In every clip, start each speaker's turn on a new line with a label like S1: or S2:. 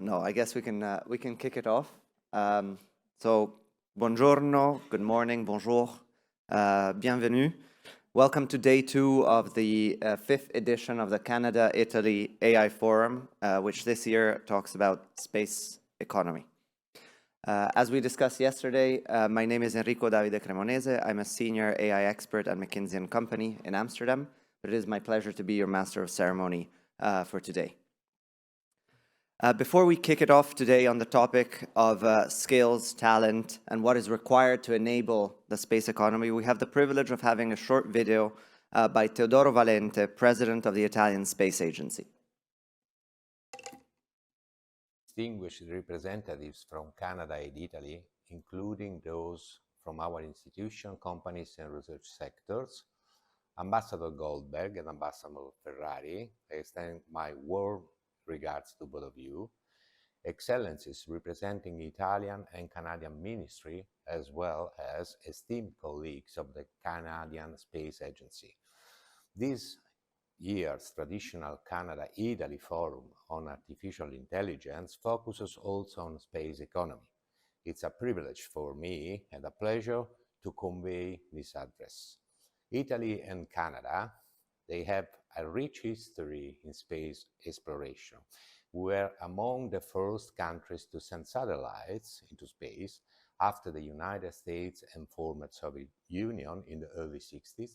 S1: No, I guess we can kick it off. So, buongiorno, good morning, bonjour, bienvenue. Welcome to day 2 of the 5th edition of the Canada-Italy AI Forum, which this year talks about space economy. As we discussed yesterday, my name is Enrico Cremonese. I'm a senior AI expert at McKinsey & Company in Amsterdam, but it is my pleasure to be your master of ceremony for today. Before we kick it off today on the topic of skills, talent, and what is required to enable the space economy, we have the privilege of having a short video by Teodoro Valente, President of the Italian Space Agency.
S2: Distinguished representatives from Canada and Italy, including those from our institution, companies, and research sectors, Ambassador Goldberg and Ambassador Ferrari, I extend my warm regards to both of you, Excellencies representing Italian and Canadian ministry, as well as esteemed colleagues of the Canadian Space Agency. This year's traditional Canada-Italy Forum on Artificial Intelligence focuses also on space economy. It's a privilege for me and a pleasure to convey this address. Italy and Canada, they have a rich history in space exploration. We were among the first countries to send satellites into space after the United States and former Soviet Union in the early 60s.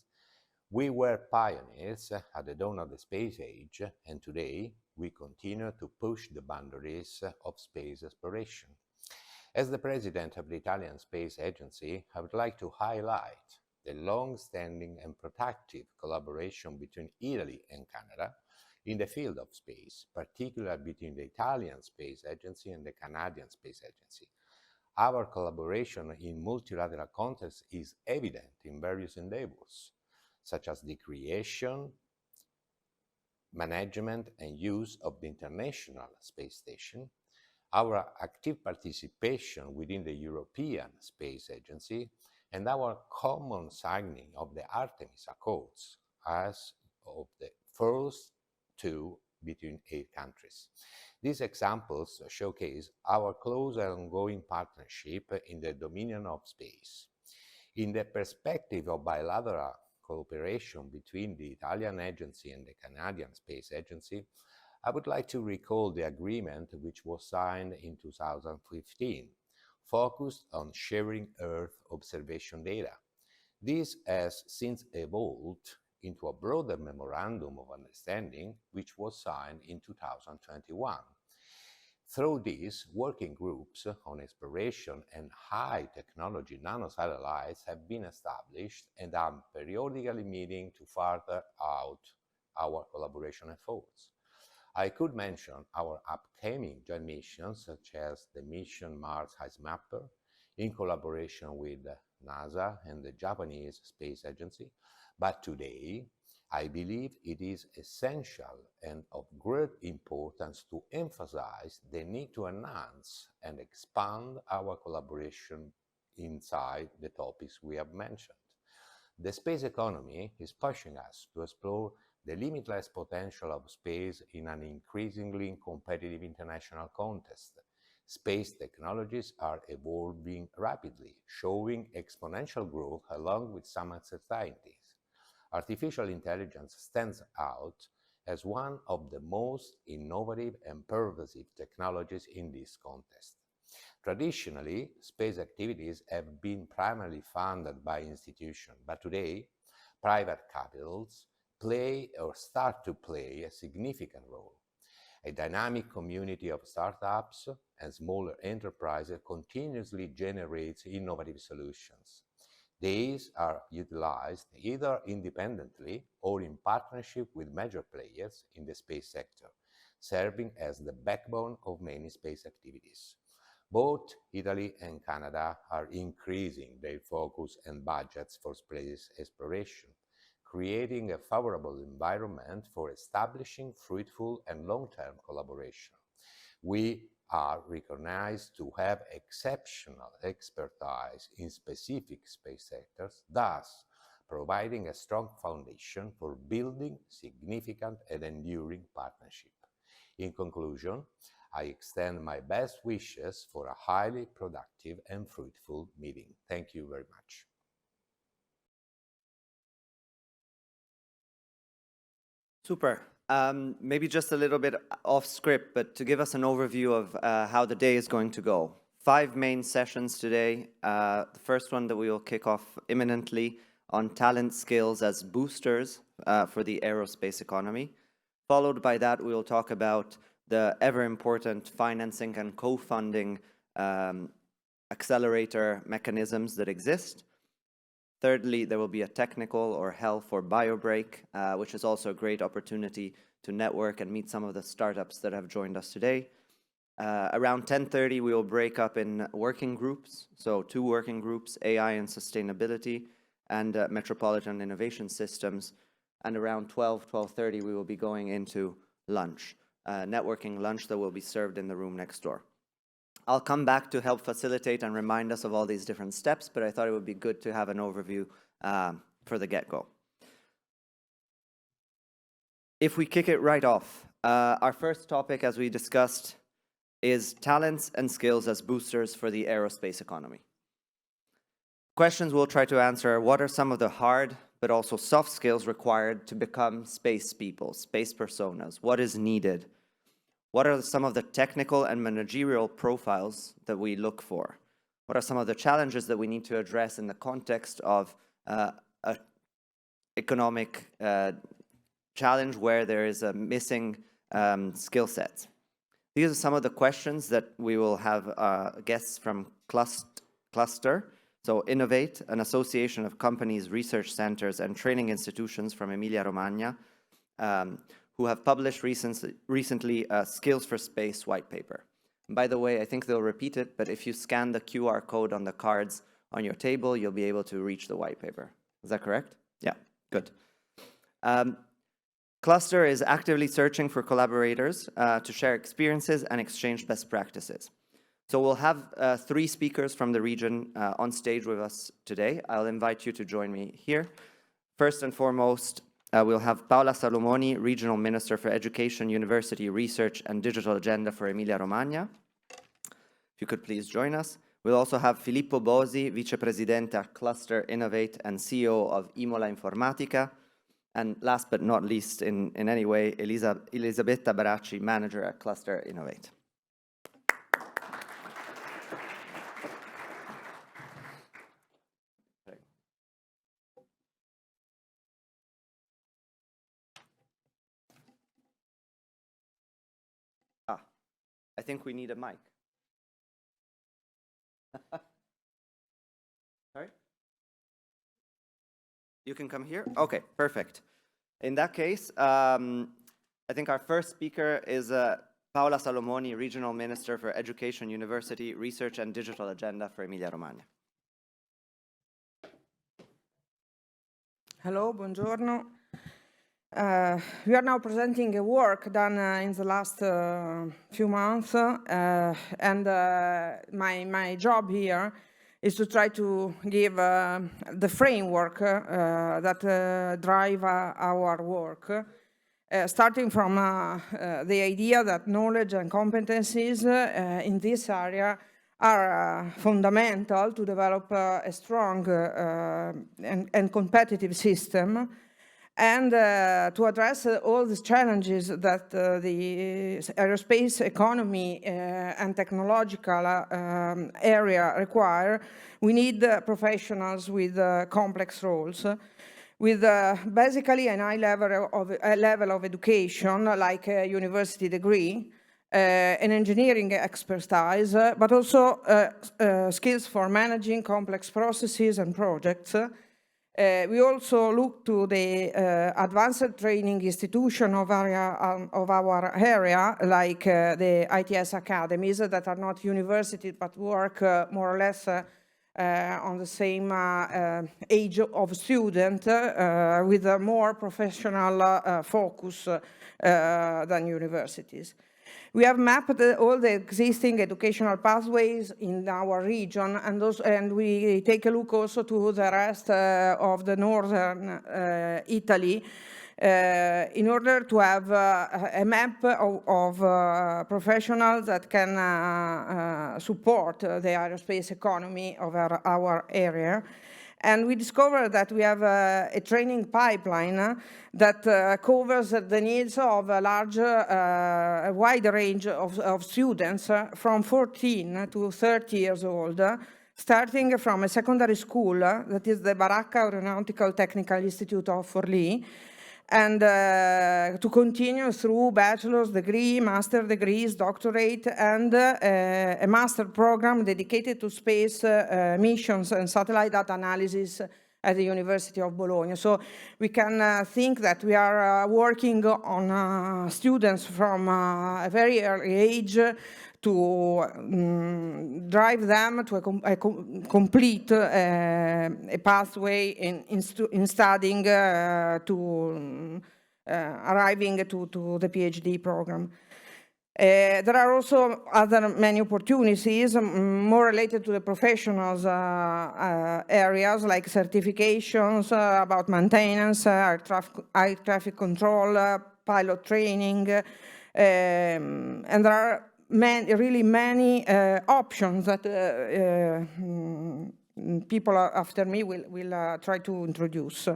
S2: We were pioneers at the dawn of the space age, and today we continue to push the boundaries of space exploration. As the president of the Italian Space Agency, I would like to highlight the long-standing and productive collaboration between Italy and Canada in the field of space, particularly between the Italian Space Agency and the Canadian Space Agency. Our collaboration in multilateral contexts is evident in various endeavors, such as the creation, management, and use of the International Space Station, our active participation within the European Space Agency, and our common signing of the Artemis Accords as of the first two between 8 countries. These examples showcase our close and ongoing partnership in the dominion of space. In the perspective of bilateral cooperation between the Italian agency and the Canadian Space Agency, I would like to recall the agreement which was signed in 2015, focused on sharing Earth observation data. This has since evolved into a broader memorandum of understanding which was signed in 2021. Through these, working groups on exploration and high-technology nanosatellites have been established and are periodically meeting to further out our collaboration efforts. I could mention our upcoming joint missions, such as the mission Mars Ice Mapper, in collaboration with NASA and the Japanese Space Agency, but today, I believe it is essential and of great importance to emphasize the need to enhance and expand our collaboration inside the topics we have mentioned. The space economy is pushing us to explore the limitless potential of space in an increasingly competitive international context. Space technologies are evolving rapidly, showing exponential growth along with some uncertainties. Artificial intelligence stands out as one of the most innovative and pervasive technologies in this context. Traditionally, space activities have been primarily funded by institutions, but today, private capitals play or start to play a significant role. A dynamic community of startups and smaller enterprises continuously generates innovative solutions. These are utilized either independently or in partnership with major players in the space sector, serving as the backbone of many space activities. Both Italy and Canada are increasing their focus and budgets for space exploration, creating a favorable environment for establishing fruitful and long-term collaboration. We are recognized to have exceptional expertise in specific space sectors, thus providing a strong foundation for building significant and enduring partnership. In conclusion, I extend my best wishes for a highly productive and fruitful meeting. Thank you very much.
S1: Super. Maybe just a little bit off script, but to give us an overview of how the day is going to go. 5 main sessions today. The first one that we will kick off imminently on talent skills as boosters for the aerospace economy. Followed by that, we will talk about the ever-important financing and co-funding accelerator mechanisms that exist. Thirdly, there will be a technical or health or bio break, which is also a great opportunity to network and meet some of the startups that have joined us today. Around 10:30, we will break up in working groups. So 2 working groups, AI and sustainability, and metropolitan innovation systems. And around 12:30, we will be going into lunch, networking lunch that will be served in the room next door. I'll come back to help facilitate and remind us of all these different steps, but I thought it would be good to have an overview for the get-go. If we kick it right off, our first topic, as we discussed, is talents and skills as boosters for the aerospace economy. Questions we'll try to answer: what are some of the hard but also soft skills required to become space people, space personas? What is needed? What are some of the technical and managerial profiles that we look for? What are some of the challenges that we need to address in the context of an economic challenge where there is a missing skill set? These are some of the questions that we will have guests from Clust-ER Innovate, an association of companies, research centers, and training institutions from Emilia-Romagna, who have published recently a Skills for Space white paper. And by the way, I think they'll repeat it, but if you scan the QR code on the cards on your table, you'll be able to reach the white paper. Is that correct? Yeah, good. Clust-ER is actively searching for collaborators to share experiences and exchange best practices. So we'll have 3 speakers from the region on stage with us today. I'll invite you to join me here. First and foremost, we'll have Paola Salomoni, Regional Minister for Education, University, Research, and Digital Agenda for Emilia-Romagna. If you could please join us. We'll also have Filippo Bosi, Vicepresident at Clust-ER Innovate and CEO of Imola Informatica. And last but not least in any way, Elisabetta Bracci, Manager at Clust-ER Innovate. I think we need a mic. Sorry? You can come here? Okay, perfect. In that case, I think our first speaker is Paola Salomoni, Regional Minister for Education, University, Research, and Digital Agenda for Emilia-Romagna.
S3: Hello, buongiorno. We are now presenting a work done in the last few months, and my job here is to try to give the framework that drive our work, starting from the idea that knowledge and competencies in this area are fundamental to develop a strong and competitive system, and to address all the challenges that the aerospace economy and technological area require, we need professionals with complex roles, with basically a high level of education, like a university degree, an engineering expertise, but also skills for managing complex processes and projects. We also look to the advanced training institution of our area, like the ITS academies that are not universities but work more or less on the same age of student with a more professional focus than universities. We have mapped all the existing educational pathways in our region, and we take a look also to the rest of the northern Italy, in order to have a map of professionals that can support the aerospace economy of our area. And we discovered that we have a training pipeline that covers the needs of a wide range of students from 14 to 30 years old, starting from a secondary school, that is the Baracca Aeronautical Technical Institute of Forlì, and to continue through bachelor's degree, master degrees, doctorate, and a master program dedicated to space missions and satellite data analysis at the University of Bologna. So we can think that we are working on students from a very early age to drive them to complete a pathway in studying to arriving to the PhD program. There are also other many opportunities more related to the professionals areas, like certifications about maintenance, air traffic control, pilot training, and there are really many options that people after me will try to introduce.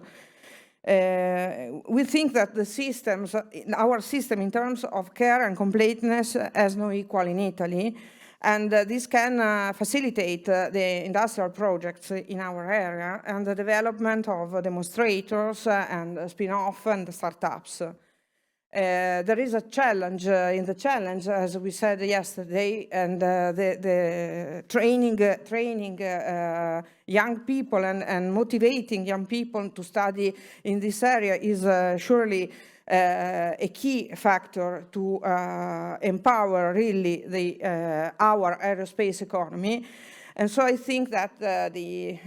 S3: We think that the systems, our system in terms of care and completeness has no equal in Italy, and this can facilitate the industrial projects in our area and the development of demonstrators and spin-off and startups. There is a challenge in the challenge, as we said yesterday, and the training young people and motivating young people to study in this area is surely a key factor to empower really our aerospace economy. And so I think that the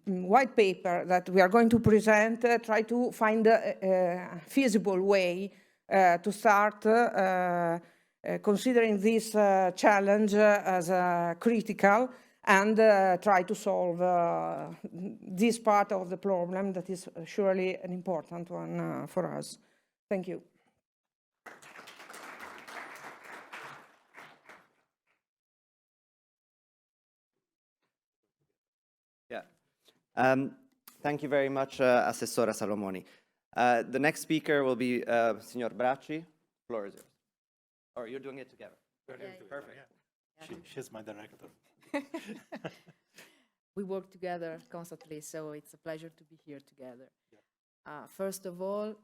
S3: white paper that we are going to present try to find a feasible way to start considering this challenge as critical and try to solve this part of the problem that is surely an important one for us. Thank you.
S1: Thank you very much, Assessora Salomoni. The next speaker will be Signor Bracci. The floor is yours. Or you're doing it together. Perfect.
S4: Yeah. She's my director.
S5: We work together constantly, so it's a pleasure to be here together. First of all,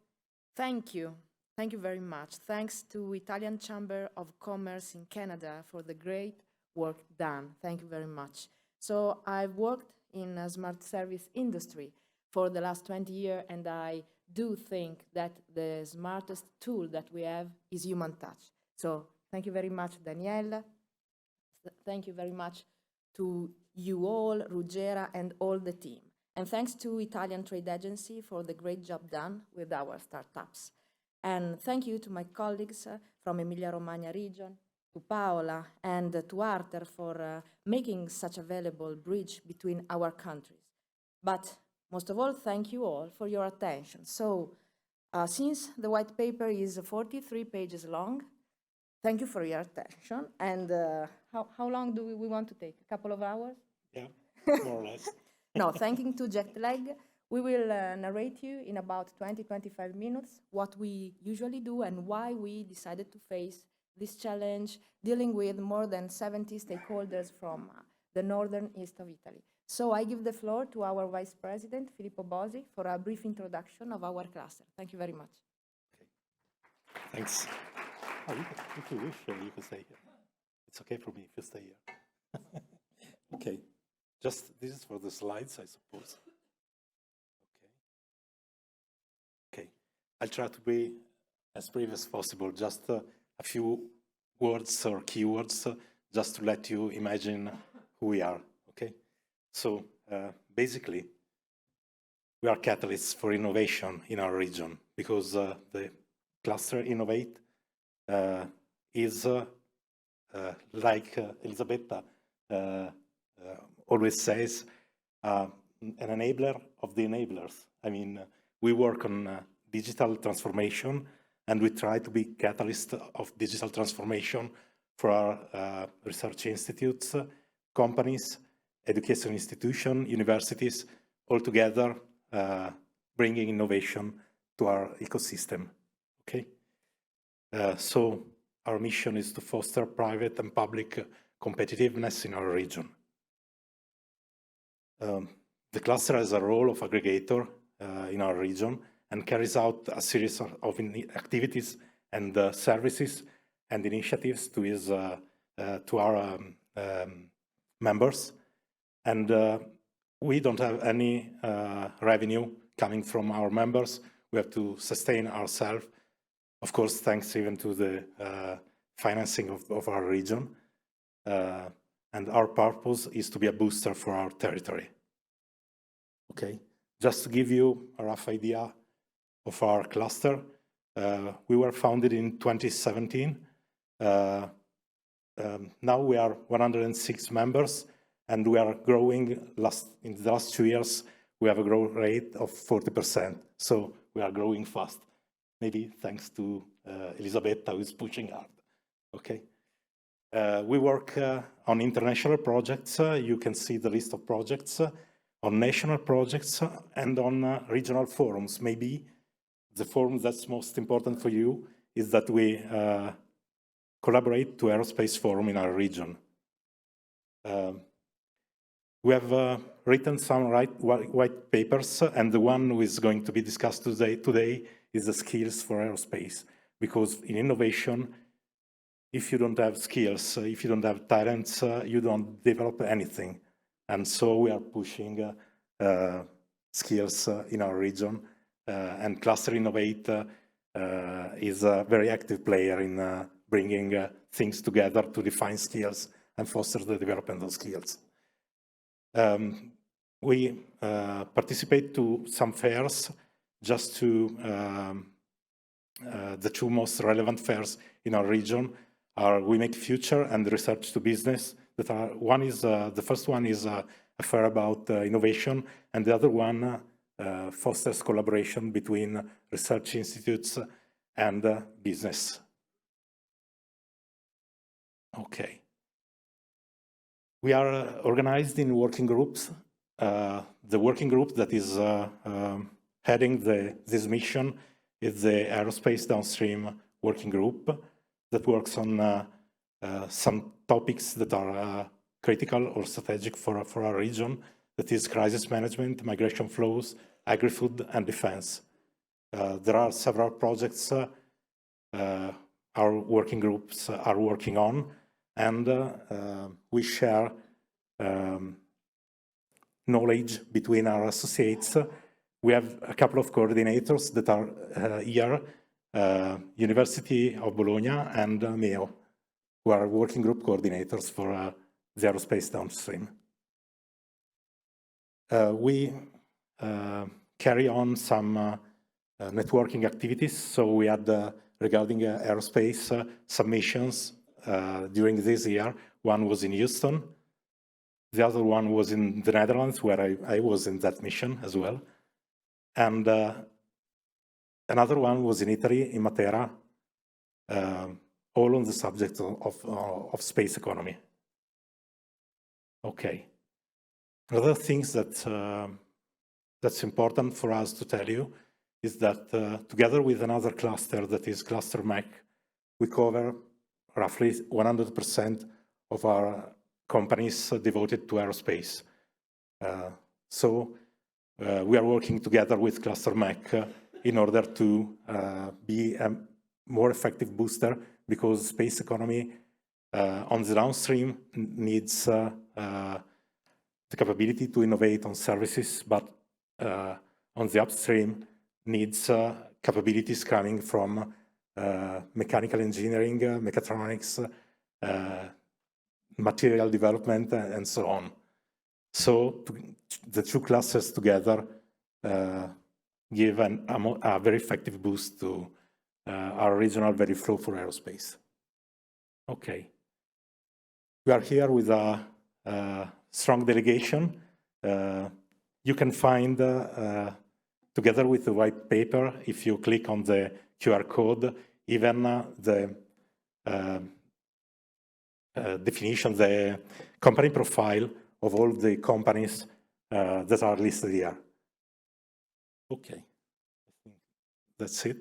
S5: thank you. Thank you very much. Thanks to Italian Chamber of Commerce in Canada for the great work done. Thank you very much. So I've worked in a smart service industry for the last 20 years, and I do think that the smartest tool that we have is human touch. So thank you very much, Daniela. Thank you very much to you all, Ruggera, and all the team. And thanks to Italian Trade Agency for the great job done with our startups. And thank you to my colleagues from Emilia-Romagna region, to Paola and to Arthur for making such a valuable bridge between our countries. But most of all, thank you all for your attention. So since the white paper is 43 pages long, thank you for your attention. And how long do we want to take? A couple of hours?
S4: Yeah, more or less.
S5: No, thanking to Jetlag, we will narrate you in about 20-25 minutes what we usually do and why we decided to face this challenge, dealing with more than 70 stakeholders from the northern east of Italy. So I give the floor to our Vice President, Filippo Bosi, for a brief introduction of our cluster. Thank you very much.
S4: Okay. Thanks. Oh, if you wish, you can stay here. It's okay for me if you stay here. Okay. Just, this is for the slides, I suppose. Okay. I'll try to be as brief as possible, just a few words or keywords, just to let you imagine who we are, okay? So basically, we are catalysts for innovation in our region because the Clust-ER Innovate is, like Elisabetta always says, an enabler of the enablers. I mean, we work on digital transformation, and we try to be catalyst of digital transformation for our research institutes, companies, education institutions, universities, all together bringing innovation to our ecosystem, okay? So our mission is to foster private and public competitiveness in our region. The cluster has a role of aggregator in our region and carries out a series of activities and services and initiatives to our members. And we don't have any revenue coming from our members. We have to sustain ourselves, of course, thanks even to the financing of our region. And our purpose is to be a booster for our territory. Okay, just to give you a rough idea of our cluster, we were founded in 2017. Now we are 106 members, and we are growing. In the last 2 years, we have a growth rate of 40%. So we are growing fast, maybe thanks to Elisabetta, who is pushing hard. Okay. We work on international projects. You can see the list of projects, on national projects, and on regional forums. Maybe the forum that's most important for you is that we collaborate to Aerospace Forum in our region. We have written some white papers, and the one who is going to be discussed today is the skills for aerospace. Because in innovation, if you don't have skills, if you don't have talents, you don't develop anything. And so we are pushing skills in our region. And Cluster Innovate is a very active player in bringing things together to define skills and foster the development of skills. We participate to some fairs, just to the two most relevant fairs in our region are We Make Future and Research to Business. That are, one is the first one is a fair about innovation, and the other one fosters collaboration between research institutes and business. Okay. We are organized in working groups. The working group that is heading this mission is the Aerospace Downstream Working Group that works on some topics that are critical or strategic for our region, that is crisis management, migration flows, agri-food, and defense. There are several projects our working groups are working on, and we share knowledge between our associates. We have a couple of coordinators that are here, University of Bologna and MEO, who are working group coordinators for the aerospace downstream. We carry on some networking activities. So we had, regarding aerospace, submissions during this year. One was in Houston. The other one was in the Netherlands, where I was in that mission as well. And another one was in Italy, in Matera, all on the subject of space economy. Okay. Other things that's important for us to tell you is that together with another cluster that is Cluster MEC, we cover roughly 100% of our companies devoted to aerospace. So we are working together with Cluster MEC in order to be a more effective booster, because space economy on the downstream needs the capability to innovate on services, but on the upstream needs capabilities coming from mechanical engineering, mechatronics, material development, and so on. So the two clusters together give a very effective boost to our regional value flow for aerospace. Okay. We are here with a strong delegation. You can find together with the white paper, if you click on the QR code, even the definition, the company profile of all the companies that are listed here. Okay, I think that's it.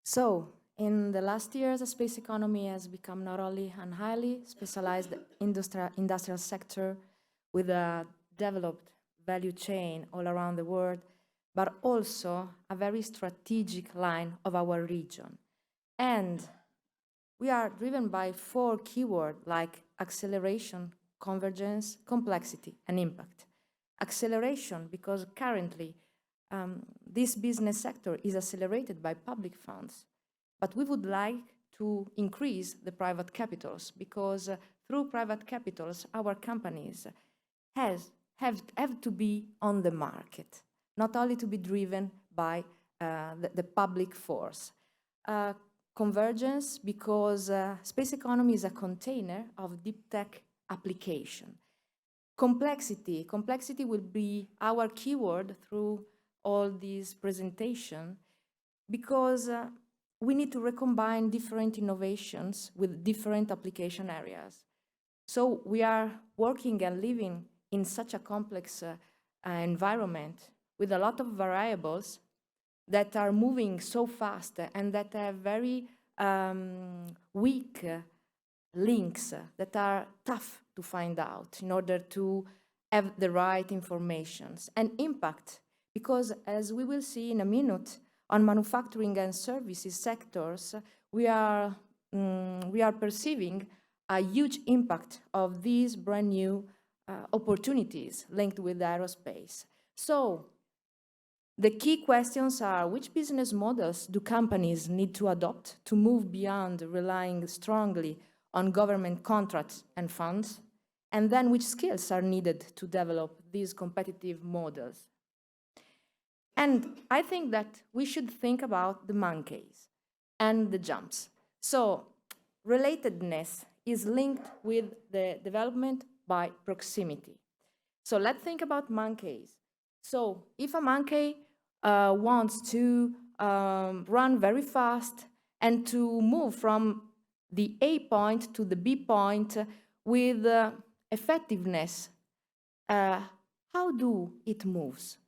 S5: So, in the last years, the space economy has become not only a highly specialized industrial sector with a developed value chain all around the world, but also a very strategic line of our region. And we are driven by 4 keywords like acceleration, convergence, complexity, and impact. Acceleration, because currently this business sector is accelerated by public funds, but we would like to increase the private capitals, because through private capitals, our companies have to be on the market, not only to be driven by the public force. Convergence, because space economy is a container of deep tech application. Complexity will be our keyword through all these presentation, because we need to recombine different innovations with different application areas. So we are working and living in such a complex environment with a lot of variables that are moving so fast and that have very weak links that are tough to find out in order to have the right informations. And impact, because as we will see in a minute, on manufacturing and services sectors, we are perceiving a huge impact of these brand new opportunities linked with aerospace. So the key questions are: which business models do companies need to adopt to move beyond relying strongly on government contracts and funds? And then which skills are needed to develop these competitive models? And I think that we should think about the monkeys and the jumps. So relatedness is linked with the development by proximity. So let's think about monkeys. So if a monkey wants to run very fast and to move from the A point to the B point with effectiveness, how do it moves?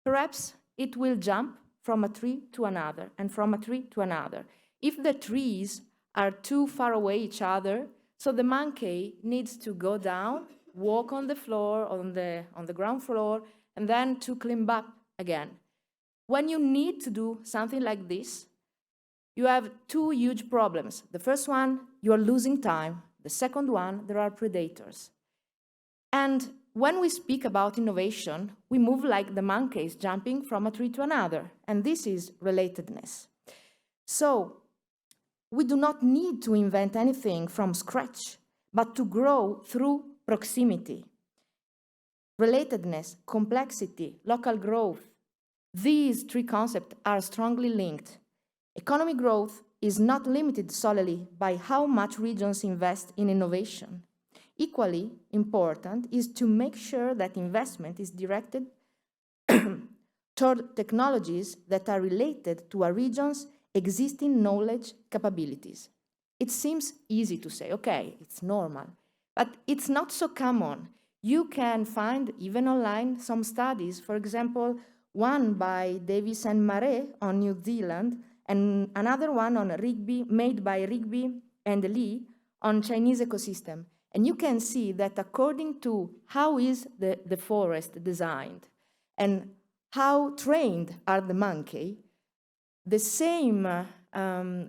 S5: Perhaps it will jump from a tree to another and from a tree to another. If the trees are too far away each other, so the monkey needs to go down, walk on the floor, on the ground floor, and then to climb up again. When you need to do something like this, you have 2 huge problems. The first one, you are losing time. The second one, there are predators. And when we speak about innovation, we move like the monkeys jumping from a tree to another, and this is relatedness. So we do not need to invent anything from scratch, but to grow through proximity. Relatedness, complexity, local growth, these 3 concepts are strongly linked. Economic growth is not limited solely by how much regions invest in innovation. Equally important is to make sure that investment is directed toward technologies that are related to a region's existing knowledge capabilities. It seems easy to say, okay, it's normal, but it's not so common. You can find, even online, some studies, for example, one by Davis and Murray on New Zealand, and another one on Rigby, made by Rigby and Lee on Chinese ecosystem. And you can see that according to how is the forest designed and how trained are the monkey, the same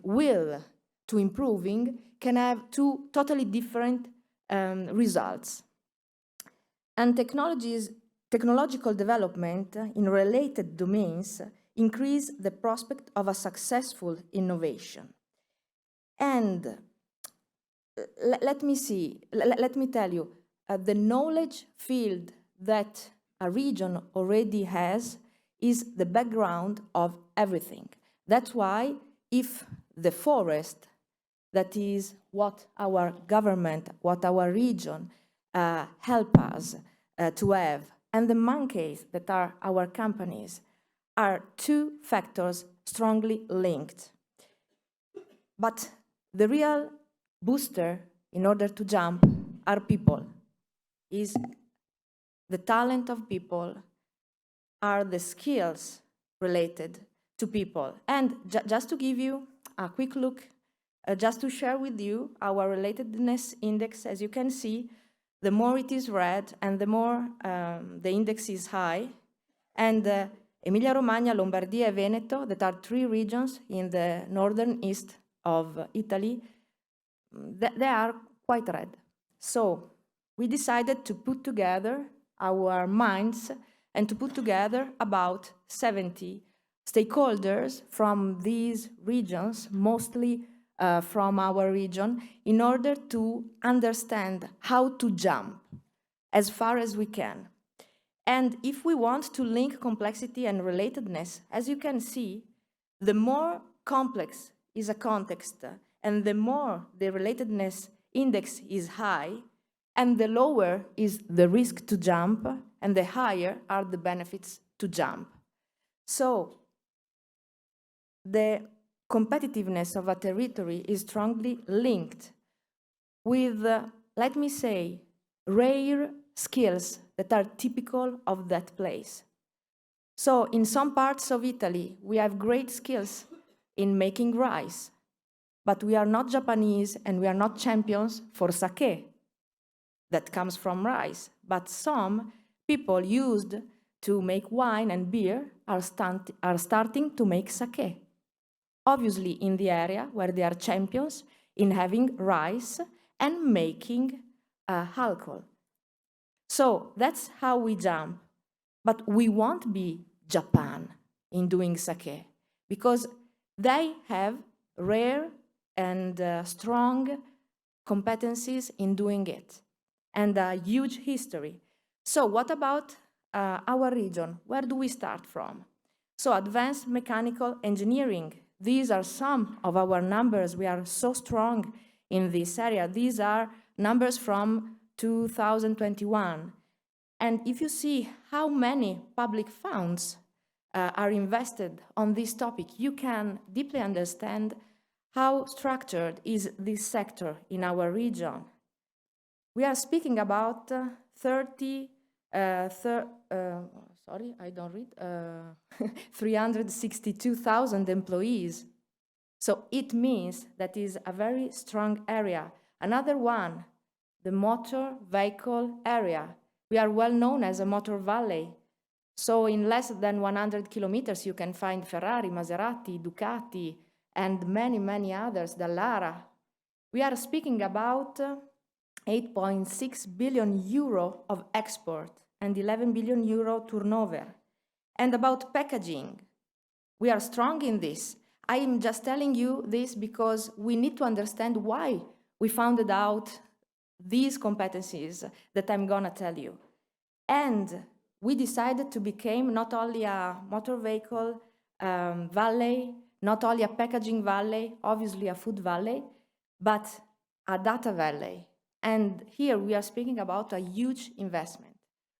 S5: will to improving can have 2 totally different results. And technological development in related domains increase the prospect of a successful innovation. And let me tell you, the knowledge field that a region already has is the background of everything. That's why if the forest, that is what our government, what our region help us to have, and the monkeys that are our companies, are two factors strongly linked. But the real booster in order to jump are people, is the talent of people, are the skills related to people. And just to give you a quick look, just to share with you our relatedness index, as you can see, the more it is red and the more the index is high. And Emilia-Romagna, Lombardia, and Veneto, that are three regions in the northern east of Italy, they are quite red. So we decided to put together our minds and to put together about 70 stakeholders from these regions, mostly from our region, in order to understand how to jump as far as we can. And if we want to link complexity and relatedness, as you can see, the more complex is a context and the more the relatedness index is high, and the lower is the risk to jump, and the higher are the benefits to jump. So the competitiveness of a territory is strongly linked with, let me say, rare skills that are typical of that place. So in some parts of Italy, we have great skills in making rice, but we are not Japanese and we are not champions for sake that comes from rice. But some people used to make wine and beer are starting to make sake. Obviously in the area where they are champions in having rice and making alcohol. So that's how we jump. But we won't be Japan in doing sake, because they have rare and strong competencies in doing it, and a huge history. So what about our region? Where do we start from? So advanced mechanical engineering. These are some of our numbers. We are so strong in this area. These are numbers from 2021. And if you see how many public funds are invested on this topic, you can deeply understand how structured is this sector in our region. We are speaking about 362,000 employees. So it means that is a very strong area. Another one, the motor vehicle area. We are well known as a motor valley. So in less than 100 kilometers, you can find Ferrari, Maserati, Ducati, and many, many others, Dallara. We are speaking about 8.6 billion euro of export and 11 billion euro turnover. And about packaging, we are strong in this. I am just telling you this because we need to understand why we found out these competencies that I'm gonna tell you. And we decided to become not only a motor vehicle valley, not only a packaging valley, obviously a food valley, but a data valley. And here we are speaking about a huge investment.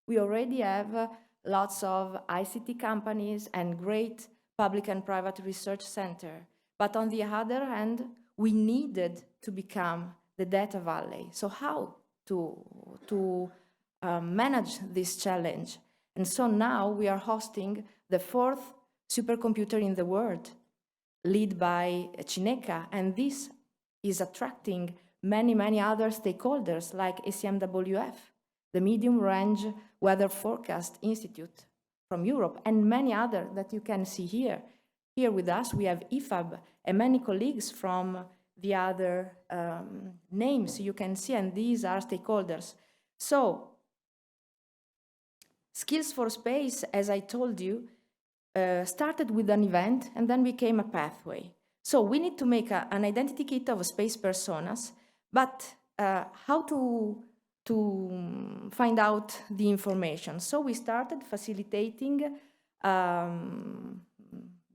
S5: We already have lots of ICT companies and great public and private research center. But on the other hand, we needed to become the data valley. So how to manage this challenge? And so now we are hosting the 4th supercomputer in the world, led by Cineca, and this is attracting many, many other stakeholders like ACMWF, the Medium Range Weather Forecast Institute from Europe, and many others that you can see here. Here with us we have IFAB and many colleagues from the other names you can see, and these are stakeholders. So, Skills for Space, as I told you, started with an event and then became a pathway. So we need to make an identity kit of space personas, but how to find out the information? So we started facilitating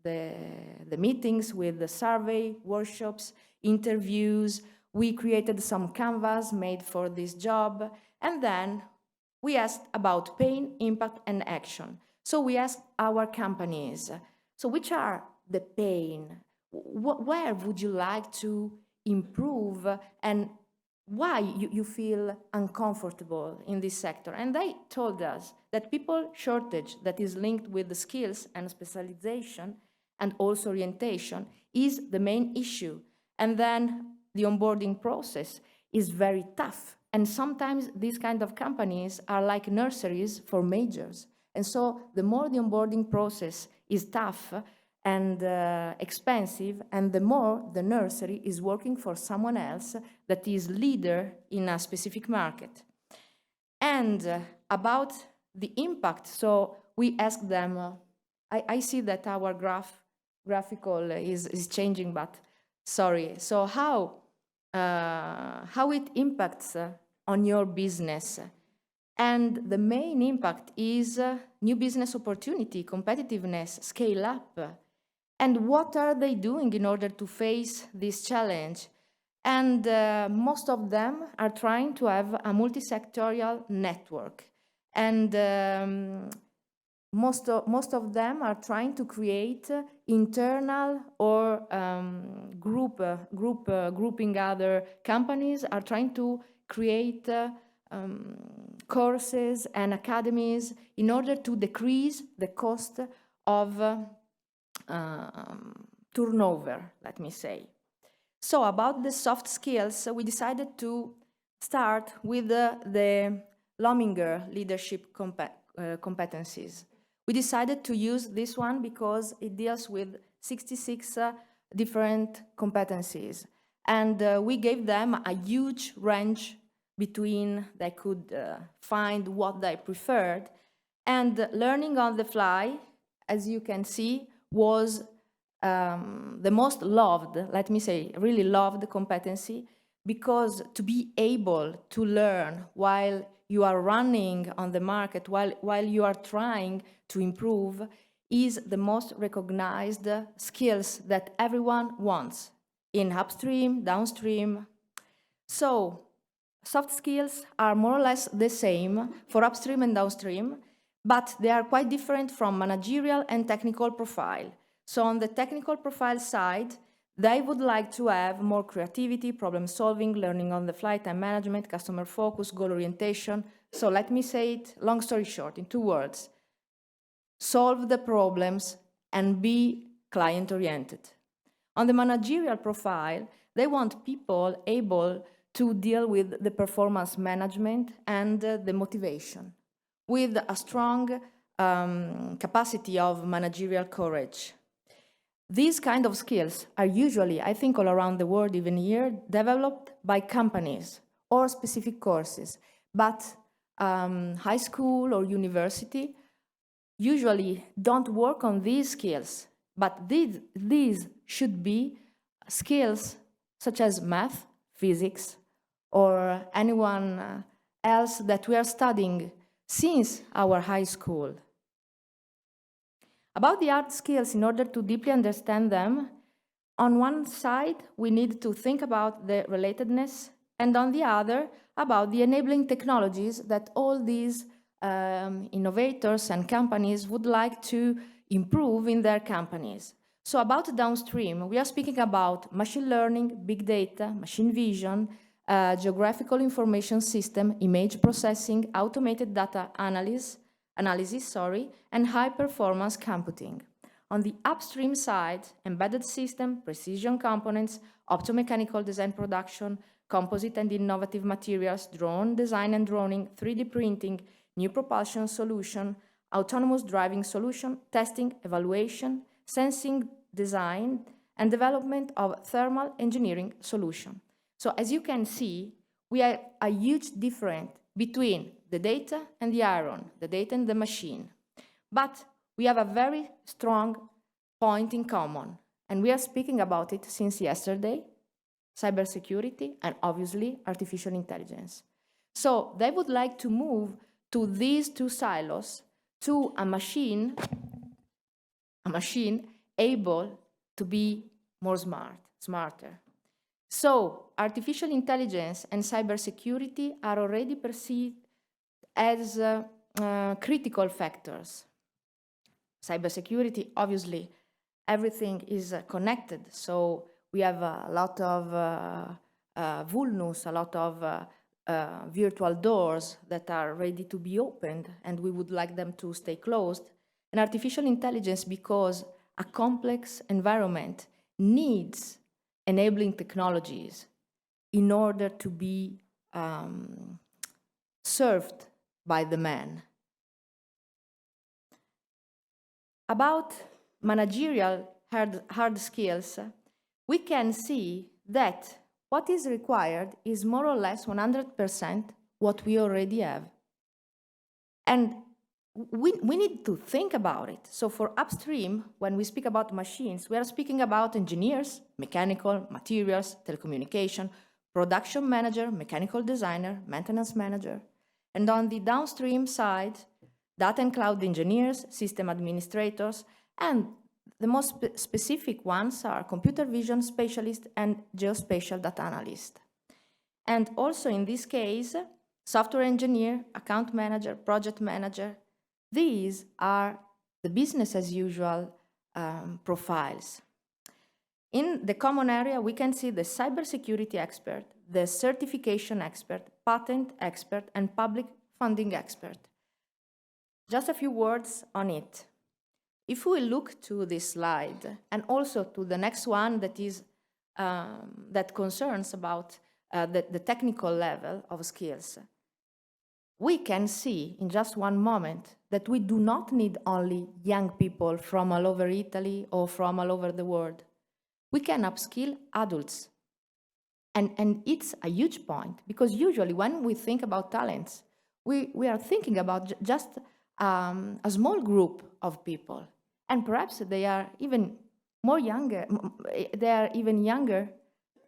S5: the meetings with the survey, workshops, interviews. We created some canvas made for this job, and then we asked about pain, impact, and action. So we asked our companies, so which are the pain? Where would you like to improve, and why you feel uncomfortable in this sector? And they told us that people shortage that is linked with the skills and specialization and also orientation is the main issue. And then the onboarding process is very tough. And sometimes these kind of companies are like nurseries for majors. And so the more the onboarding process is tough and expensive, and the more the nursery is working for someone else that is leader in a specific market. And about the impact, so we asked them, I see that our graphical is changing, but sorry. So how it impacts on your business? And the main impact is new business opportunity, competitiveness, scale up. And what are they doing in order to face this challenge? And most of them are trying to have a multi-sectorial network. And most of them are trying to create internal or grouping other companies, are trying to create courses and academies in order to decrease the cost of turnover, let me say. So about the soft skills, we decided to start with the Lominger leadership competencies. We decided to use this one because it deals with 66 different competencies. And we gave them a huge range between they could find what they preferred. And learning on the fly, as you can see, was the most loved, let me say, really loved competency, because to be able to learn while you are running on the market, while you are trying to improve, is the most recognized skills that everyone wants in upstream, downstream. So soft skills are more or less the same for upstream and downstream, but they are quite different from managerial and technical profile. So on the technical profile side, they would like to have more creativity, problem solving, learning on the fly, time management, customer focus, goal orientation. So let me say it, long story short, in 2 words. Solve the problems and be client-oriented. On the managerial profile, they want people able to deal with the performance management and the motivation, with a strong capacity of managerial courage. These kind of skills are usually, I think all around the world, even here, developed by companies or specific courses. But high school or university usually don't work on these skills. But these should be skills such as math, physics, or anyone else that we are studying since our high school. About the hard skills, in order to deeply understand them, on one side, we need to think about the relatedness, and on the other, about the enabling technologies that all these innovators and companies would like to improve in their companies. So about downstream, we are speaking about machine learning, big data, machine vision, geographical information system, image processing, automated data analysis, and high-performance computing. On the upstream side, embedded system, precision components, optomechanical design production, composite and innovative materials, drone design and droning, 3D printing, new propulsion solution, autonomous driving solution, testing, evaluation, sensing design, and development of thermal engineering solution. So as you can see, we have a huge difference between the data and the iron, the data and the machine. But we have a very strong point in common, and we are speaking about it since yesterday, cybersecurity, and obviously artificial intelligence. So they would like to move to these 2 silos to a machine able to be more smarter. So artificial intelligence and cybersecurity are already perceived as critical factors. Cybersecurity, obviously, everything is connected. So we have a lot of vulnus, a lot of virtual doors that are ready to be opened, and we would like them to stay closed. And artificial intelligence, because a complex environment needs enabling technologies in order to be served by the man. About managerial hard skills, we can see that what is required is more or less 100% what we already have. And we need to think about it. So for upstream, when we speak about machines, we are speaking about engineers, mechanical, materials, telecommunication, production manager, mechanical designer, maintenance manager. And on the downstream side, data and cloud engineers, system administrators, and the most specific ones are computer vision specialists and geospatial data analyst. And also in this case, software engineer, account manager, project manager, these are the business as usual profiles. In the common area, we can see the cybersecurity expert, the certification expert, patent expert, and public funding expert. Just a few words on it. If we look to this slide, and also to the next one that is that concerns about the technical level of skills, we can see in just one moment that we do not need only young people from all over Italy or from all over the world. We can upskill adults. And it's a huge point, because usually when we think about talents, we are thinking about just a small group of people. And perhaps they are even younger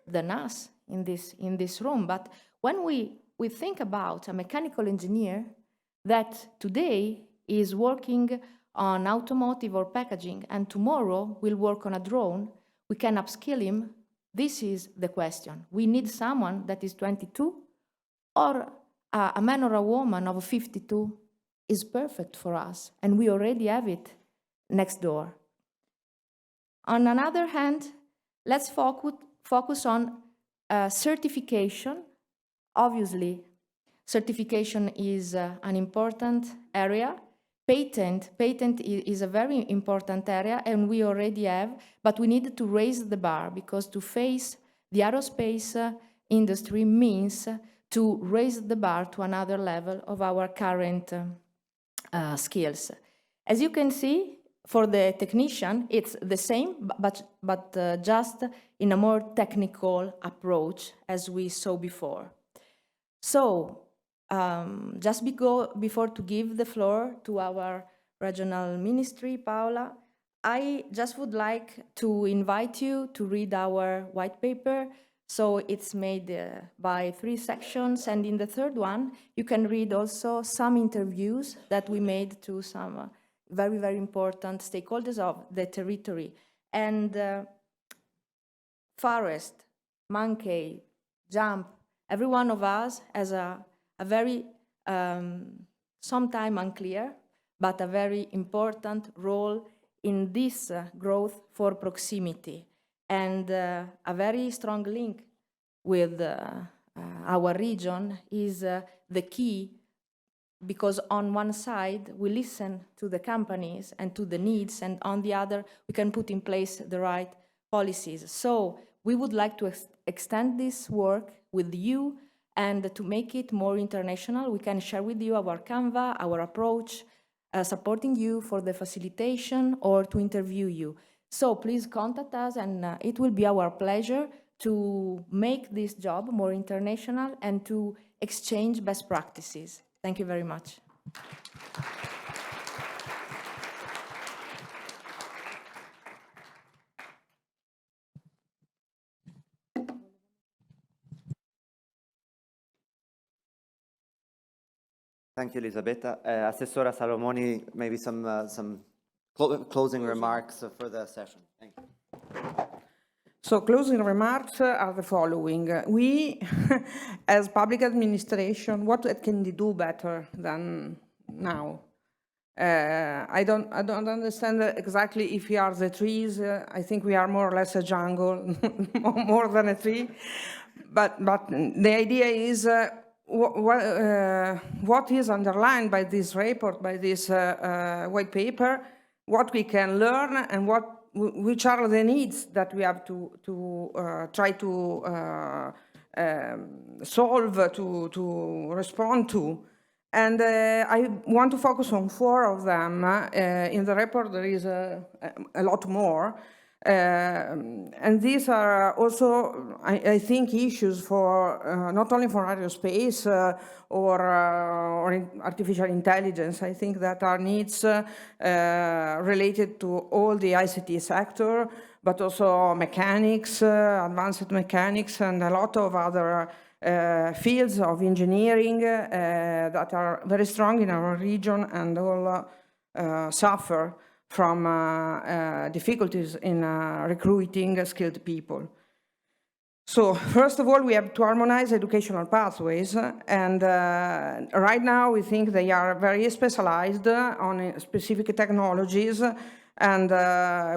S5: than us in this room. But when we think about a mechanical engineer that today is working on automotive or packaging and tomorrow will work on a drone, we can upskill him. This is the question. We need someone that is 22, or a man or a woman of 52 is perfect for us, and we already have it next door. On another hand, let's focus on certification. Obviously, certification is an important area. Patent is a very important area, and we already have, but we need to raise the bar, because to face the aerospace industry means to raise the bar to another level of our current skills. As you can see, for the technician, it's the same, but just in a more technical approach, as we saw before. So, just before to give the floor to our regional ministry, Paola, I just would like to invite you to read our white paper. So it's made by 3 sections, and in the third one, you can read also some interviews that we made to some very, very important stakeholders of the territory. And forest, monkey, jump, every one of us has a very, sometimes unclear, but a very important role in this growth for proximity. And a very strong link with our region is the key, because on one side, we listen to the companies and to the needs, and on the other, we can put in place the right policies. So we would like to extend this work with you, and to make it more international, we can share with you our Canva, our approach, supporting you for the facilitation or to interview you. So please contact us, and it will be our pleasure to make this job more international and to exchange best practices. Thank you very much.
S1: Thank you, Elisabetta. Assessora Salomoni, maybe some closing remarks for the session. Thank you.
S3: So closing remarks are the following. We, as public administration, what can we do better than now? I don't understand exactly if we are the trees. I think we are more or less a jungle, more than a tree. But the idea is what is underlined by this report, by this white paper, what we can learn and which are the needs that we have to try to solve, to respond to. And I want to focus on 4 of them. In the report, there is a lot more. And these are also, I think, issues for not only for aerospace or artificial intelligence. I think that our needs related to all the ICT sector, but also mechanics, advanced mechanics, and a lot of other fields of engineering that are very strong in our region and all suffer from difficulties in recruiting skilled people. So first of all, we have to harmonize educational pathways, and right now we think they are very specialized on specific technologies, and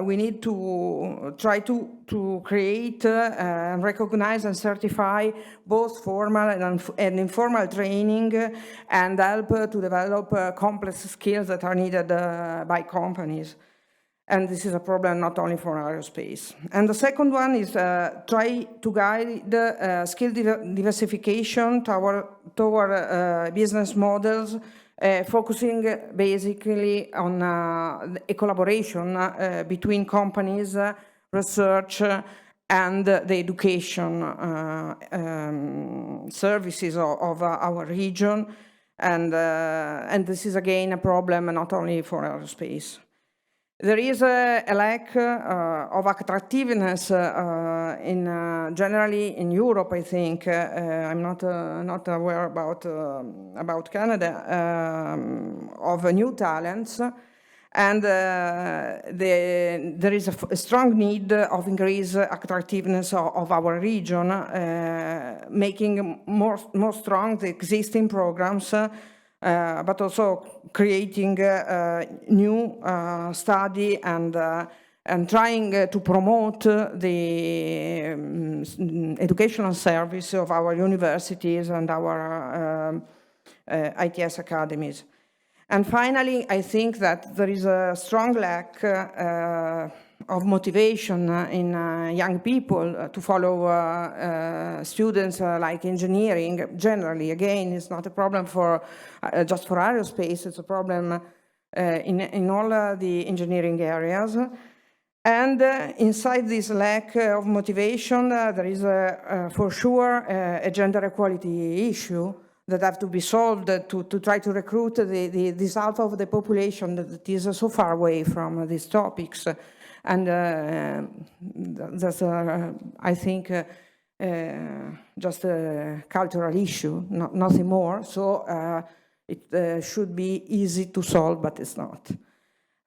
S3: we need to try to create and recognize and certify both formal and informal training and help to develop complex skills that are needed by companies. And this is a problem not only for aerospace. And the second one is try to guide skill diversification toward business models, focusing basically on a collaboration between companies, research, and the education services of our region. And this is again a problem not only for aerospace. There is a lack of attractiveness generally in Europe, I think. I'm not aware about Canada, of new talents. And there is a strong need of increased attractiveness of our region, making more strong the existing programs, but also creating new study and trying to promote the educational service of our universities and our ITS academies. And finally, I think that there is a strong lack of motivation in young people to follow students like engineering. Generally, again, it's not a problem for just for aerospace, it's a problem in all the engineering areas. And inside this lack of motivation, there is for sure a gender equality issue that have to be solved to try to recruit this half of the population that is so far away from these topics. And that's, I think, just a cultural issue, nothing more. So it should be easy to solve, but it's not.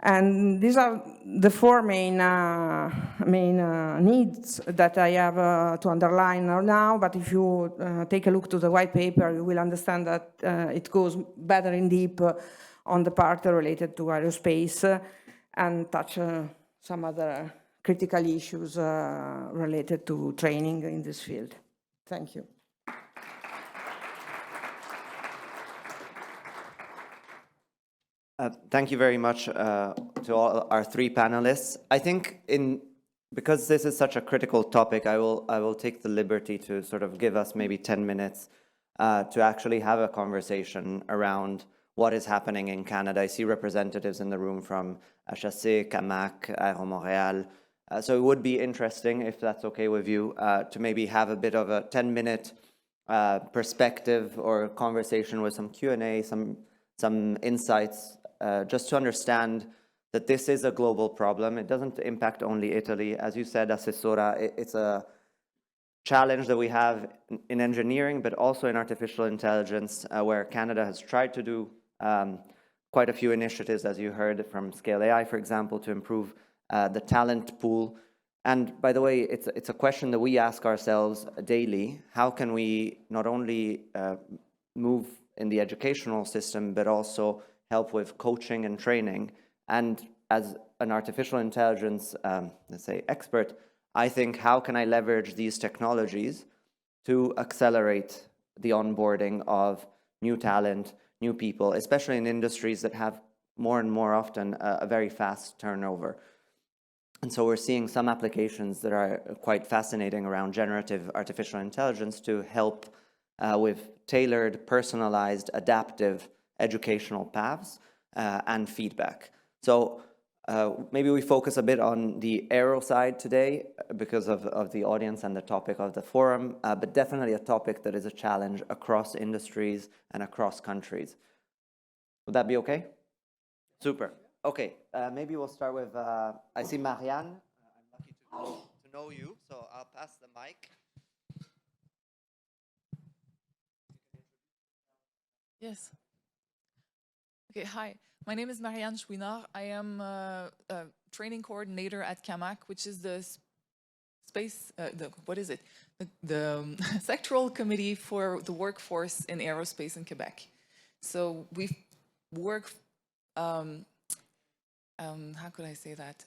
S3: And these are the 4 main needs that I have to underline now, but if you take a look to the white paper, you will understand that it goes better in deep on the part related to aerospace and touch some other critical issues related to training in this field. Thank you.
S1: Thank you very much to all our 3 panelists. I think because this is such a critical topic, I will take the liberty to sort of give us maybe 10 minutes to actually have a conversation around what is happening in Canada. I see representatives in the room from HEC, CAMAC, Aero Montréal. So it would be interesting, if that's okay with you, to maybe have a bit of a 10-minute perspective or conversation with some Q&A, some insights, just to understand that this is a global problem. It doesn't impact only Italy. As you said, Assessora, it's a challenge that we have in engineering, but also in artificial intelligence, where Canada has tried to do quite a few initiatives, as you heard, from Scale AI, for example, to improve the talent pool. And by the way, it's a question that we ask ourselves daily. How can we not only move in the educational system, but also help with coaching and training? And as an artificial intelligence, let's say, expert, I think, how can I leverage these technologies to accelerate the onboarding of new talent, new people, especially in industries that have more and more often a very fast turnover. And so we're seeing some applications that are quite fascinating around generative artificial intelligence to help with tailored, personalized, adaptive educational paths and feedback. So maybe we focus a bit on the aero side today because of the audience and the topic of the forum, but definitely a topic that is a challenge across industries and across countries. Would that be okay? Super. Okay, maybe we'll start with, I see Marianne. I'm lucky to know you, so I'll pass the mic.
S6: Yes. Okay, hi. My name is Marianne Chouinard. I am a training coordinator at CAMAC, which is the space, the sectoral committee for the workforce in aerospace in Quebec. So we work, how could I say that?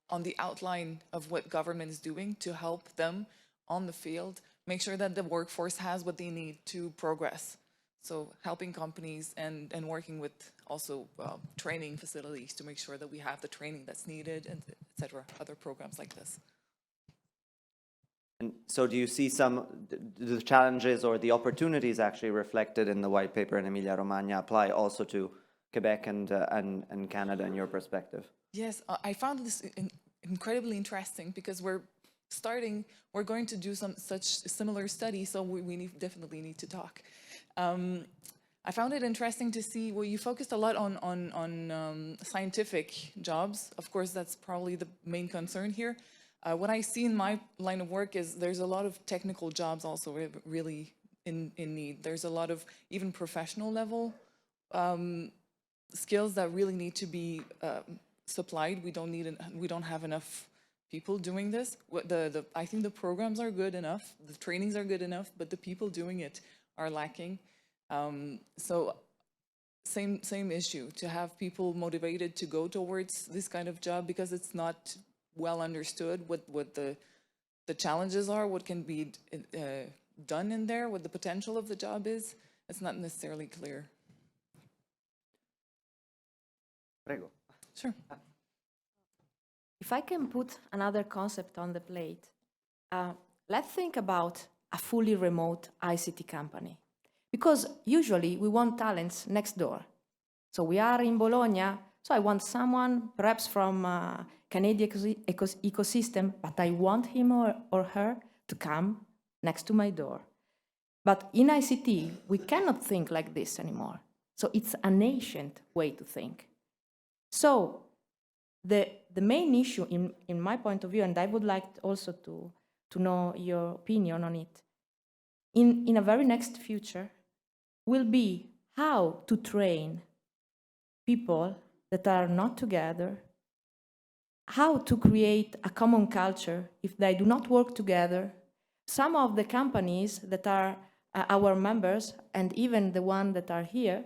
S6: On the outline of what government is doing to help them on the field, make sure that the workforce has what they need to progress. So helping companies and working with also training facilities to make sure that we have the training that's needed, and et cetera, other programs like this.
S1: And so do you see some, the challenges or the opportunities actually reflected in the white paper in Emilia-Romagna apply also to Quebec and Canada in your perspective?
S6: Yes, I found this incredibly interesting because we're going to do such similar studies, so we definitely need to talk. I found it interesting to see, well, you focused a lot on scientific jobs. Of course, that's probably the main concern here. What I see in my line of work is there's a lot of technical jobs also really in need. There's a lot of even professional level skills that really need to be supplied. We don't have enough people doing this. I think the programs are good enough, the trainings are good enough, but the people doing it are lacking. So same issue, to have people motivated to go towards this kind of job, because it's not well understood what the challenges are, what can be done in there, what the potential of the job is. It's not necessarily clear.
S1: Prego.
S6: Sure.
S7: If I can put another concept on the plate, let's think about a fully remote ICT company. Because usually we want talents next door. So we are in Bologna, so I want someone perhaps from Canadian ecosystem, but I want him or her to come next to my door. But in ICT, we cannot think like this anymore. So it's an ancient way to think. So the main issue in my point of view, and I would like also to know your opinion on it, in a very next future, will be how to train people that are not together, how to create a common culture if they do not work together. Some of the companies that are our members, and even the ones that are here,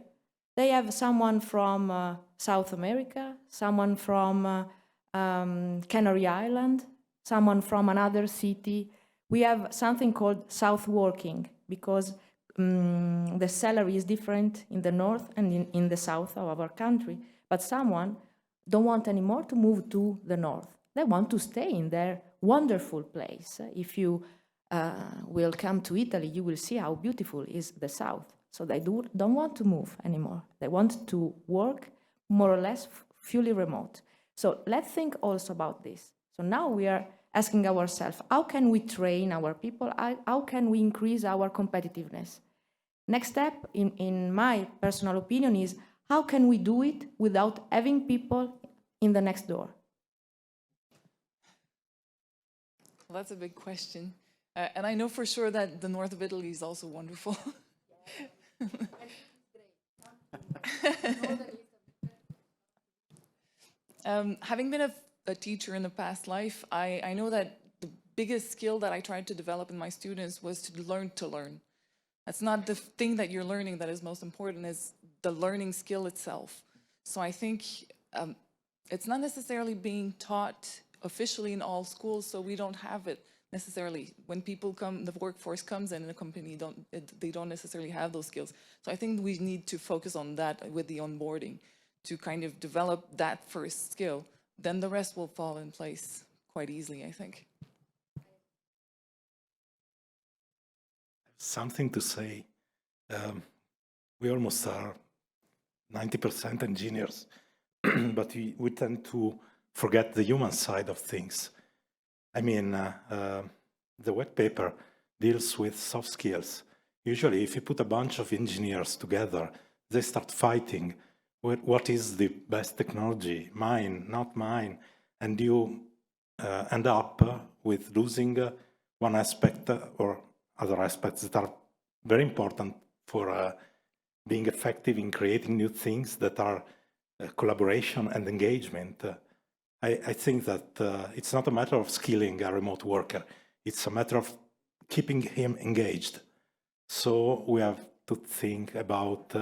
S7: they have someone from South America, someone from Canary Island, someone from another city. We have something called South Working, because the salary is different in the north and in the south of our country. But someone don't want anymore to move to the north. They want to stay in their wonderful place. If you will come to Italy, you will see how beautiful is the south. So they don't want to move anymore. They want to work more or less fully remote. So let's think also about this. So now we are asking ourselves, how can we train our people? How can we increase our competitiveness? Next step, in my personal opinion, is how can we do it without having people in the next door?
S6: Well, that's a big question. And I know for sure that the north of Italy is also wonderful. Having been a teacher in the past life, I know that the biggest skill that I tried to develop in my students was to learn. That's not the thing that you're learning that is most important, is the learning skill itself. So I think it's not necessarily being taught officially in all schools, so we don't have it necessarily. When people come, the workforce comes in a company, they don't necessarily have those skills. So I think we need to focus on that with the onboarding, to kind of develop that first skill. Then the rest will fall in place quite easily, I think.
S4: Something to say. We almost are 90% engineers, but we tend to forget the human side of things. I mean, the white paper deals with soft skills. Usually, if you put a bunch of engineers together, they start fighting. What is the best technology? Mine, not mine. And you end up with losing one aspect or other aspects that are very important for being effective in creating new things that are collaboration and engagement. I think that it's not a matter of skilling a remote worker. It's a matter of keeping him engaged. So we have to think about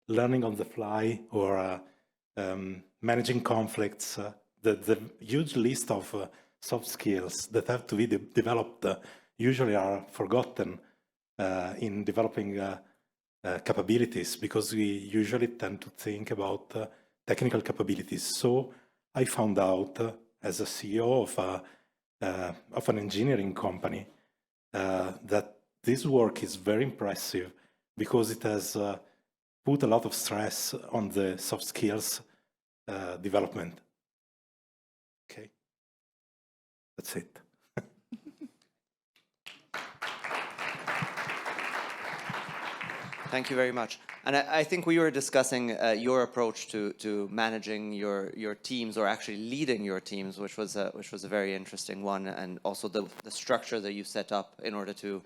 S4: learning on the fly or managing conflicts. The huge list of soft skills that have to be developed usually are forgotten in developing capabilities, because we usually tend to think about technical capabilities. So I found out as a CEO of an engineering company that this work is very impressive because it has put a lot of stress on the soft skills development. Okay, that's it.
S1: Thank you very much. And I think we were discussing your approach to managing your teams, or actually leading your teams, which was a very interesting one, and also the structure that you set up in order to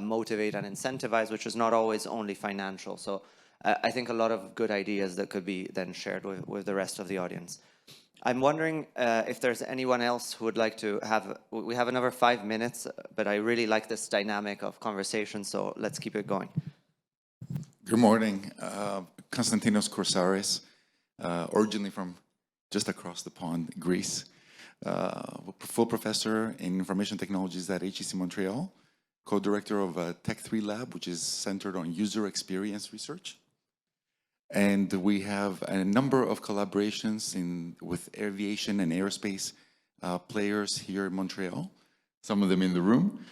S1: motivate and incentivize, which is not always only financial. So I think a lot of good ideas that could be then shared with the rest of the audience. I'm wondering if there's anyone else who would like to have, we have another 5 minutes, but I really like this dynamic of conversation, so let's keep it going.
S8: Good morning, Konstantinos Korsaris, originally from just across the pond, Greece, full professor in information technologies at HEC Montreal, co-director of Tech3 Lab, which is centered on user experience research. And we have a number of collaborations with aviation and aerospace players here in Montreal, some of them in the room.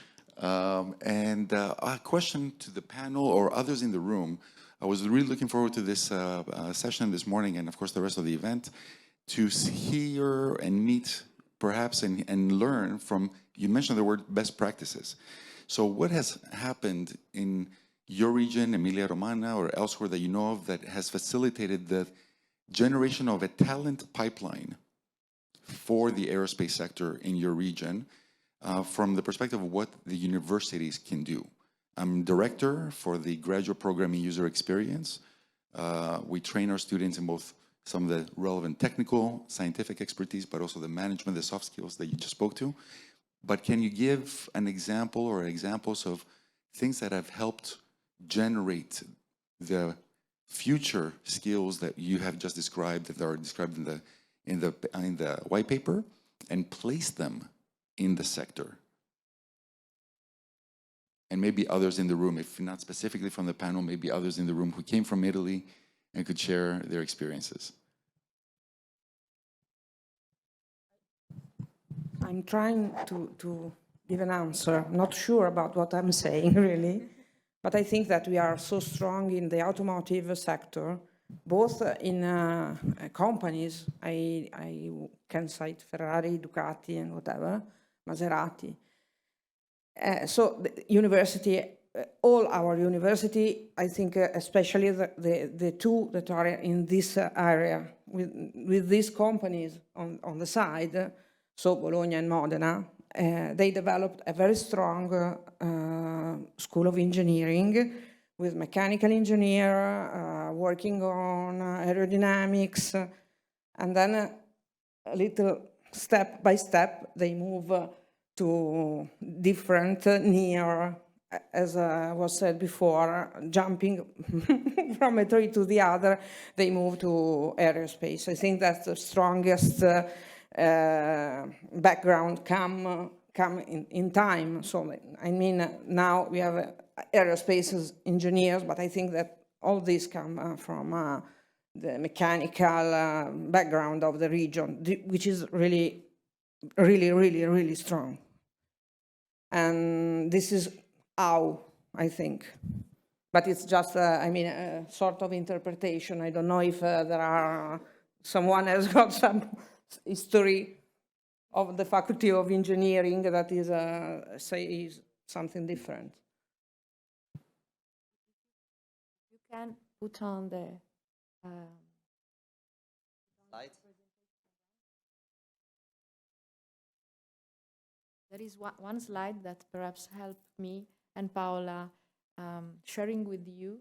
S8: A question to the panel or others in the room. I was really looking forward to this session this morning, and of course the rest of the event, to hear and meet perhaps and learn from, you mentioned the word best practices. So what has happened in your region, Emilia-Romagna, or elsewhere that you know of, that has facilitated the generation of a talent pipeline for the aerospace sector in your region, from the perspective of what the universities can do? I'm director for the graduate program in user experience. We train our students in both some of the relevant technical, scientific expertise, but also the management, the soft skills that you just spoke to. But can you give an example or examples of things that have helped generate the future skills that you have just described, that are described in the white paper, and place them in the sector? And maybe others in the room, if not specifically from the panel, maybe others in the room who came from Italy and could share their experiences.
S3: I'm trying to give an answer. I'm not sure about what I'm saying, really. But I think that we are so strong in the automotive sector, both in companies. I can cite Ferrari, Ducati, and whatever, Maserati. So the university, all our university, I think especially the two that are in this area, with these companies on the side, so Bologna and Modena, they developed a very strong school of engineering with mechanical engineer, working on aerodynamics, And then a little step by step, they move to different near, as was said before, jumping from a tree to the other, they move to aerospace. I think that's the strongest background come in time. So, I mean, now we have aerospace engineers, but I think that all these come from the mechanical background of the region, which is really, really, really, really strong. And this is how, I think. But it's just, I mean, a sort of interpretation. I don't know if there are, someone has got some history of the Faculty of Engineering that is, say, something different.
S7: You can put on the
S1: Slide.
S7: there is one slide that perhaps helped me and Paola sharing with you.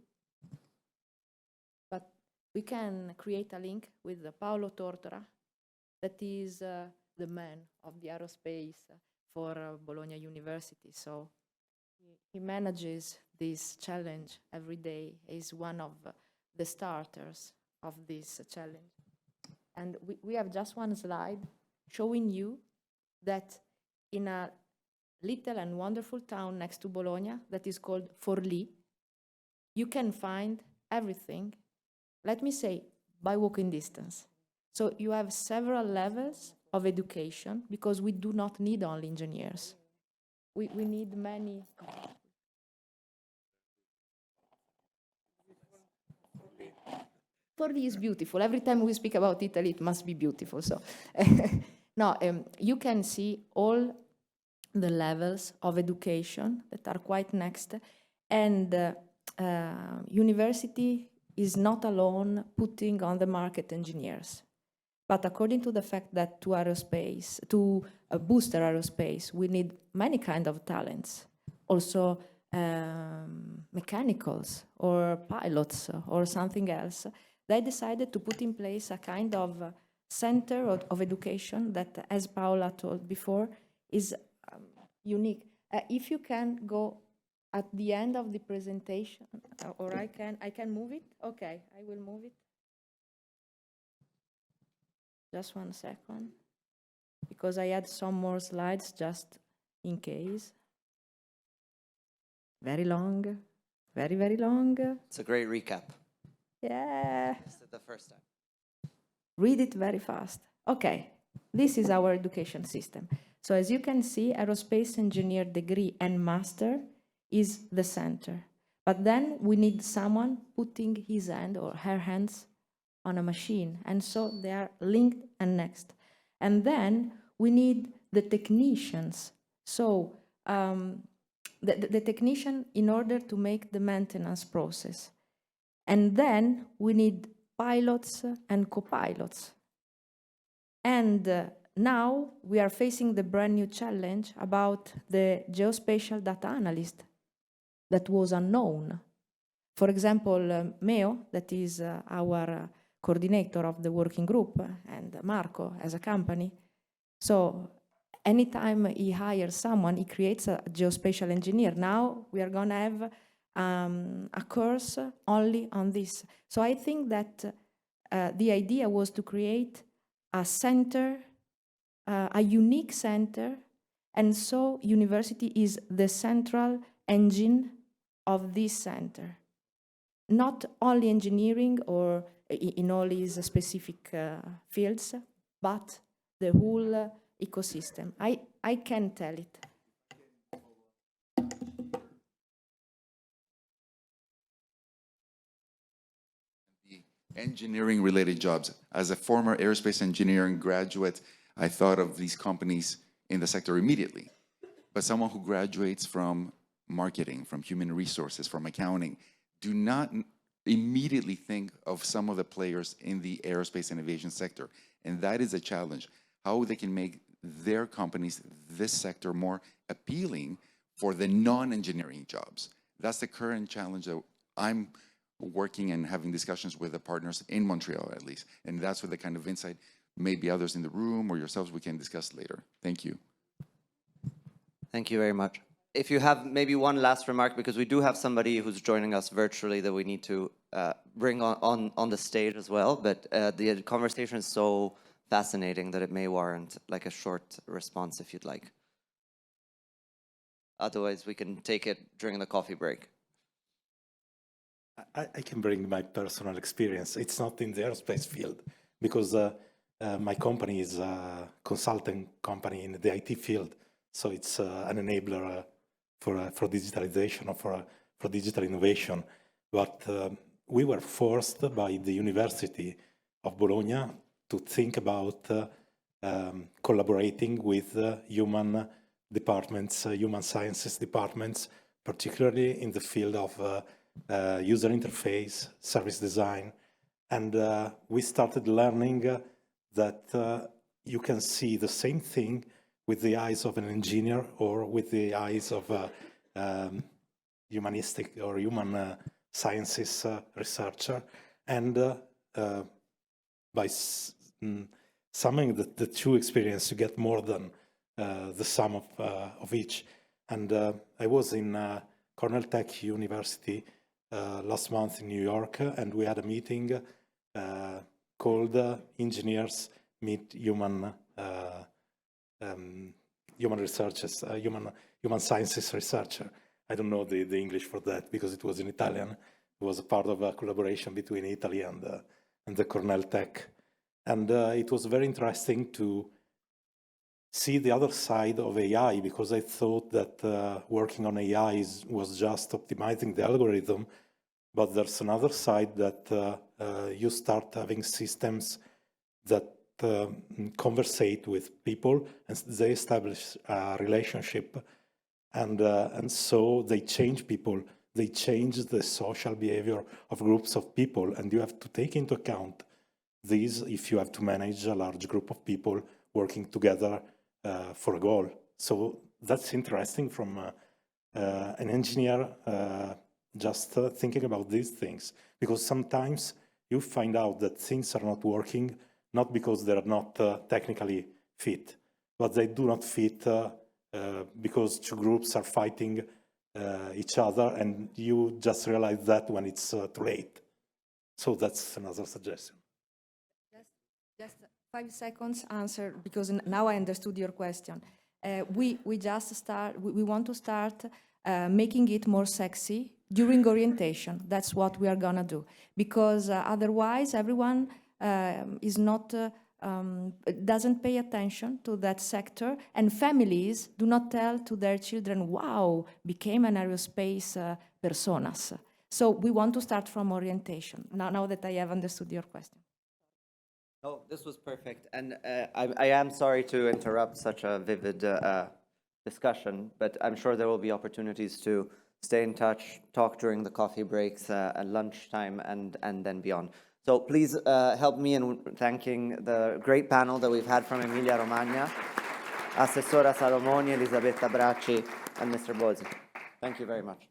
S7: But we can create a link with Paolo Tortora, that is the man of the aerospace for Bologna University. So he manages this challenge every day. He's one of the starters of this challenge. And we have just one slide showing you that in a little and wonderful town next to Bologna that is called Forlì, you can find everything, let me say, by walking distance. So you have several levels of education because we do not need only engineers. We need many. Forlì is beautiful. Every time we speak about Italy, it must be beautiful. So, no, you can see all the levels of education that are quite next, and university is not alone putting on the market engineers. But according to the fact that to aerospace, to boost aerospace, we need many kinds of talents, also mechanicals or pilots or something else. They decided to put in place a kind of center of education that, as Paola told before, is unique. If you can go at the end of the presentation, or I can move it? Okay, I will move it. Just 1 second, because I had some more slides just in case. Very long, very, very long.
S1: It's a great recap.
S7: Yeah.
S1: Missed it the first time.
S7: Read it very fast. Okay, this is our education system. So as you can see, aerospace engineer degree and master is the center. But then we need someone putting his hand or her hands on a machine. And so they are linked and next. And then we need the technicians. So the technician in order to make the maintenance process. And then we need pilots and co-pilots. And now we are facing the brand new challenge about the geospatial data analyst that was unknown. For example, Meo, that is our coordinator of the working group, and Marco as a company. So anytime he hires someone, he creates a geospatial engineer. Now we are going to have a course only on this. So I think that the idea was to create a center, a unique center, and so university is the central engine of this center. Not only engineering or in all these specific fields, but the whole ecosystem. I can tell it.
S8: Engineering-related jobs. As a former aerospace engineering graduate, I thought of these companies in the sector immediately. But someone who graduates from marketing, from human resources, from accounting, do not immediately think of some of the players in the aerospace and aviation sector. And that is a challenge, how they can make their companies, this sector, more appealing for the non-engineering jobs. That's the current challenge that I'm working and having discussions with the partners in Montreal, at least. And that's where the kind of insight, maybe others in the room or yourselves, we can discuss later. Thank you.
S1: Thank you very much. If you have maybe one last remark, because we do have somebody who's joining us virtually that we need to bring on the stage as well, but the conversation is so fascinating that it may warrant like a short response if you'd like. Otherwise, we can take it during the coffee break.
S4: I can bring my personal experience. It's not in the aerospace field because my company is a consulting company in the IT field. So it's an enabler for digitalization or for digital innovation. But we were forced by the University of Bologna to think about collaborating with human departments, human sciences departments, particularly in the field of user interface, service design. And we started learning that you can see the same thing with the eyes of an engineer or with the eyes of a humanistic or human sciences researcher. And by summing the two experiences, you get more than the sum of each. And I was in Cornell Tech University last month in New York, and we had a meeting called Engineers Meet Human researchers, human sciences researcher. I don't know the English for that because it was in Italian. It was a part of a collaboration between Italy and the Cornell Tech. And it was very interesting to see the other side of AI, because I thought that working on AI was just optimizing the algorithm, but there's another side that you start having systems that conversate with people, and they establish a relationship, and so they change people. They change the social behavior of groups of people, and you have to take into account these if you have to manage a large group of people working together for a goal. So that's interesting from an engineer just thinking about these things, because sometimes you find out that things are not working, not because they're not technically fit, but they do not fit because two groups are fighting each other, and you just realize that when it's too late. So that's another suggestion.
S7: Just 5 seconds answer, because now I understood your question. We want to start making it more sexy during orientation. That's what we are gonna do, because otherwise everyone is not doesn't pay attention to that sector, and families do not tell to their children, wow, became an aerospace personas. So we want to start from orientation, now that I have understood your question.
S1: Oh, this was perfect. And I am sorry to interrupt such a vivid discussion, but I'm sure there will be opportunities to stay in touch, talk during the coffee breaks at lunchtime and then beyond. So please help me in thanking the great panel that we've had from Emilia-Romagna, Assessora Salomoni, Elisabetta, Bracci, and Mr. Bosi. Thank you very much.